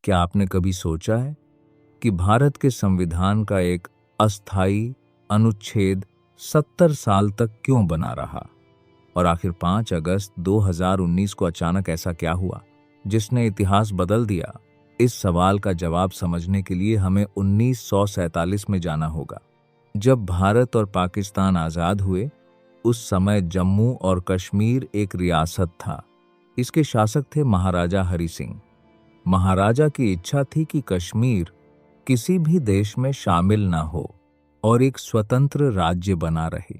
क्या आपने कभी सोचा है कि भारत के संविधान का एक अस्थायी अनुच्छेद 70 साल तक क्यों बना रहा? और आखिर 5 अगस्त 2019 को अचानक ऐसा क्या हुआ जिसने इतिहास बदल दिया? इस सवाल का जवाब समझने के लिए हमें 1947 में जाना होगा, जब भारत और पाकिस्तान आज़ाद हुए। उस समय जम्मू और कश्मीर एक रियासत था। इसके शासक थे महाराजा हरि सिंह। महाराजा की इच्छा थी कि कश्मीर किसी भी देश में शामिल ना हो और एक स्वतंत्र राज्य बना रहे।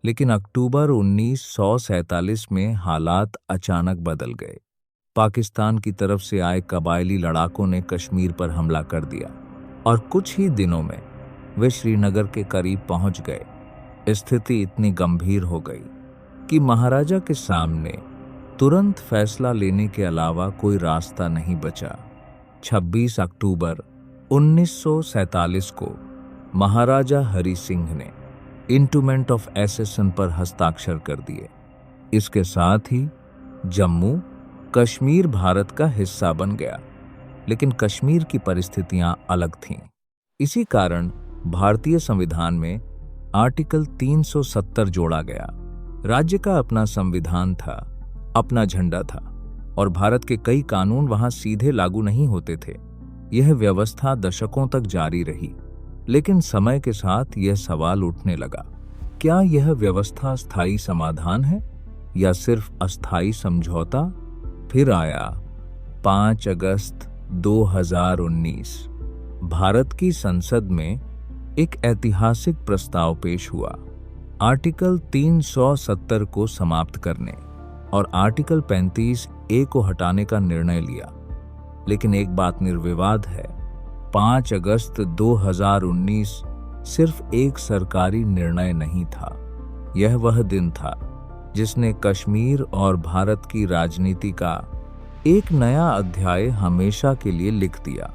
लेकिन अक्टूबर 1947 में हालात अचानक बदल गए। पाकिस्तान की तरफ से आए कबायली लड़ाकों ने कश्मीर पर हमला कर दिया और कुछ ही दिनों में वे श्रीनगर के करीब पहुंच गए। स्थिति इतनी गंभीर हो गई कि महाराजा के सामने तुरंत फैसला लेने के अलावा कोई रास्ता नहीं बचा। 26 अक्टूबर 1947 को महाराजा हरि सिंह ने इंटूमेंट ऑफ एसेशन पर हस्ताक्षर कर दिए। इसके साथ ही जम्मू कश्मीर भारत का हिस्सा बन गया। लेकिन कश्मीर की परिस्थितियां अलग थीं। इसी कारण भारतीय संविधान में आर्टिकल 370 जोड़ा गया। राज्य का अपना संविधान था, अपना झंडा था और भारत के कई कानून वहां सीधे लागू नहीं होते थे। यह व्यवस्था दशकों तक जारी रही। लेकिन समय के साथ यह सवाल उठने लगा, क्या यह व्यवस्था स्थायी समाधान है या सिर्फ अस्थायी समझौता? फिर आया 5 अगस्त 2019। भारत की संसद में एक ऐतिहासिक प्रस्ताव पेश हुआ, आर्टिकल 370 को समाप्त करने और आर्टिकल 35A को हटाने का निर्णय लिया। लेकिन एक बात निर्विवाद है, 5 अगस्त 2019 सिर्फ एक सरकारी निर्णय नहीं था। यह वह दिन था जिसने कश्मीर और भारत की राजनीति का एक नया अध्याय हमेशा के लिए लिख दिया।